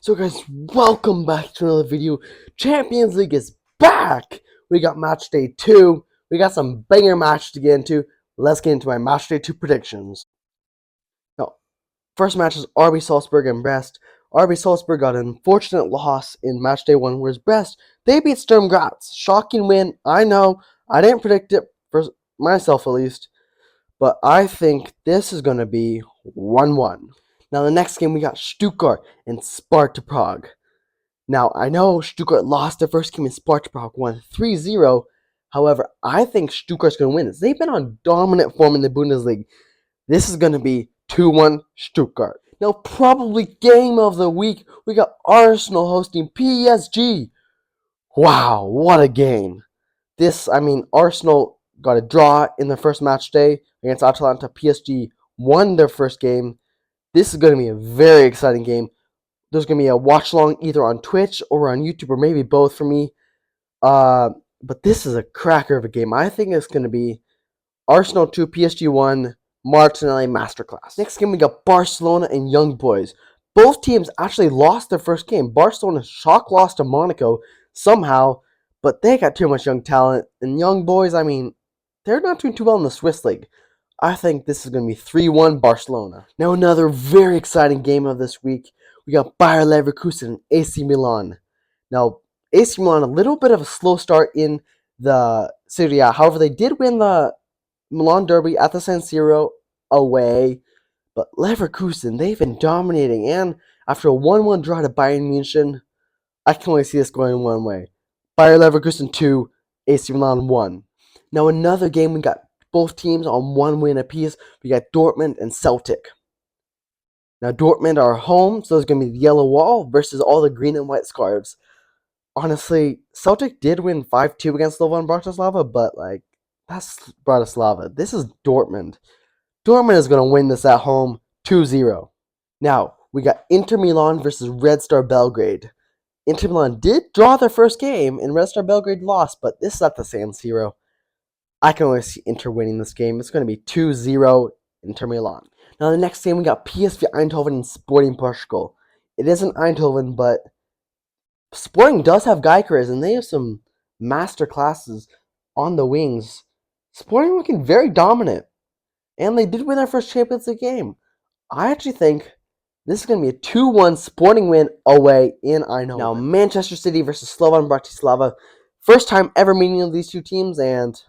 So guys, welcome back to another video. Champions League is back! We got match day 2. We got some banger match to get into. Let's get into my match day 2 predictions. Now, first match is RB Salzburg and Brest. RB Salzburg got an unfortunate loss in match day 1, whereas Brest, they beat Sturm Graz. Shocking win, I know. I didn't predict it, for myself at least. But I think this is going to be 1-1. Now, the next game, we got Stuttgart and Sparta Prague. Now, I know Stuttgart lost their first game in Sparta Prague, won 3-0. However, I think Stuttgart's going to win this. They've been on dominant form in the Bundesliga. This is going to be 2-1 Stuttgart. Now, probably game of the week, we got Arsenal hosting PSG. Wow, what a game. Arsenal got a draw in their first match day against Atalanta. PSG won their first game. This is going to be a very exciting game. There's going to be a watch-along either on Twitch or on YouTube, or maybe both for me. But this is a cracker of a game. I think it's going to be Arsenal 2, PSG 1, Martinelli masterclass. Next game, we got Barcelona and Young Boys. Both teams actually lost their first game. Barcelona shock lost to Monaco somehow, but they got too much young talent. And Young Boys, they're not doing too well in the Swiss League. I think this is going to be 3-1 Barcelona. Now, another very exciting game of this week. We got Bayer Leverkusen and AC Milan. Now, AC Milan, a little bit of a slow start in the Serie A. However, they did win the Milan Derby at the San Siro away. But Leverkusen, they've been dominating. And after a 1-1 draw to Bayern Munich, I can only see this going one way. Bayer Leverkusen 2, AC Milan 1. Now, another game, we got both teams on 1 win apiece. We got Dortmund and Celtic. Now, Dortmund are home, so there's going to be the yellow wall versus all the green and white scarves. Honestly, Celtic did win 5-2 against Slovan Bratislava, but, that's Bratislava. This is Dortmund. Dortmund is going to win this at home 2-0. Now, we got Inter Milan versus Red Star Belgrade. Inter Milan did draw their first game, and Red Star Belgrade lost, but this is at the San Siro. I can only see Inter winning this game. It's going to be 2-0 Inter Milan. Now, the next game, we got PSV Eindhoven and Sporting Portugal. It isn't Eindhoven, but Sporting does have Gyökeres, and they have some master classes on the wings. Sporting looking very dominant, and they did win their first Champions League game. I actually think this is going to be a 2-1 Sporting win away in Eindhoven. Now, Manchester City versus Slovan Bratislava. First time ever meeting of these two teams, and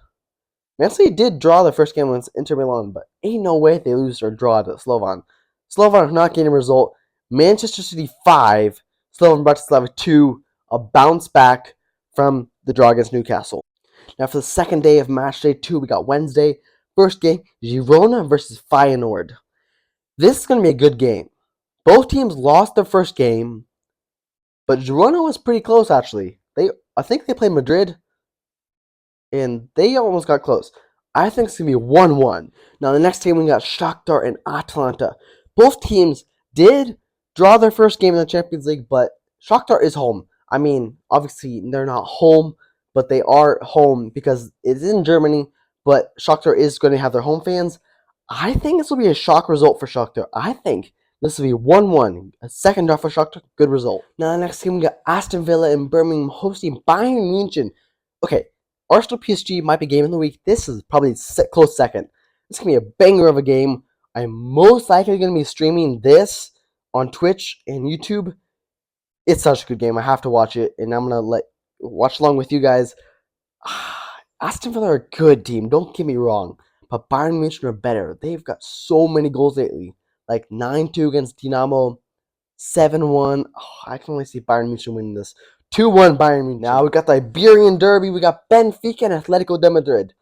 Man City did draw their first game against Inter Milan, but ain't no way they lose or draw to Slovan. Slovan are not getting a result. Manchester City 5, Slovan Bratislava 2, a bounce back from the draw against Newcastle. Now for the second day of match day 2, we got Wednesday. First game, Girona versus Feyenoord. This is going to be a good game. Both teams lost their first game, but Girona was pretty close actually. I think they played Madrid, and they almost got close. I think it's going to be 1-1. Now, the next game, we got Shakhtar and Atalanta. Both teams did draw their first game in the Champions League, but Shakhtar is home. Obviously, they're not home, but they are home because it's in Germany, but Shakhtar is going to have their home fans. I think this will be a shock result for Shakhtar. I think this will be 1-1. A second draw for Shakhtar, good result. Now, the next game, we got Aston Villa and Birmingham hosting Bayern Munich. Okay, Arsenal PSG might be game of the week. This is probably close second. This is going to be a banger of a game. I'm most likely going to be streaming this on Twitch and YouTube. It's such a good game. I have to watch it, and I'm going to watch along with you guys. Aston Villa are a good team. Don't get me wrong. But Bayern Munich are better. They've got so many goals lately. Like 9-2 against Dinamo. 7-1. I can only see Bayern Munich winning this. 2-1 Bayern Munich. Now we got the Iberian Derby. We got Benfica and Atletico de Madrid.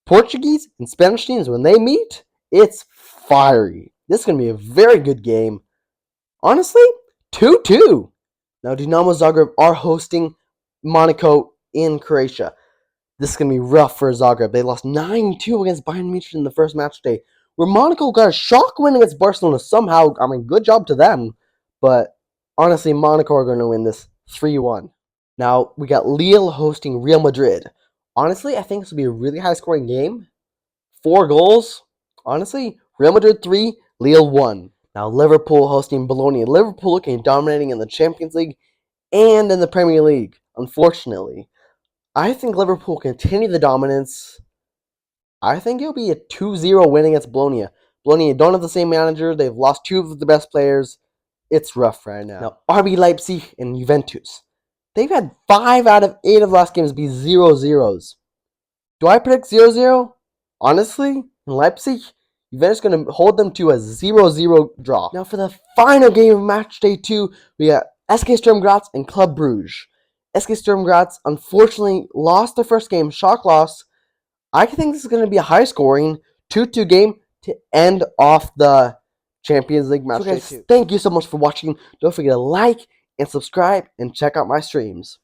Portuguese and Spanish teams, when they meet, it's fiery. This is going to be a very good game. Honestly, 2-2. Now Dinamo Zagreb are hosting Monaco in Croatia. This is going to be rough for Zagreb. They lost 9-2 against Bayern Munich in the first match day, where Monaco got a shock win against Barcelona somehow. Good job to them. But honestly, Monaco are going to win this 3-1. Now, we got Lille hosting Real Madrid. Honestly, I think this will be a really high-scoring game. 4 goals. Honestly, Real Madrid 3, Lille 1. Now Liverpool hosting Bologna. Liverpool looking dominating in the Champions League and in the Premier League, unfortunately. I think Liverpool continue the dominance. I think it'll be a 2-0 win against Bologna. Bologna don't have the same manager. They've lost two of the best players. It's rough right now. Now, RB Leipzig and Juventus. They've had 5 out of 8 of the last games be 0-0s. Do I predict 0-0? Honestly, in Leipzig, Juventus is going to hold them to a 0-0 draw. Now, for the final game of Matchday 2, we got SK Sturm Graz and Club Brugge. SK Sturm Graz unfortunately lost their first game, shock loss. I think this is going to be a high-scoring 2-2 game to end off the Champions League match. So guys, thank you so much for watching. Don't forget to like and subscribe and check out my streams.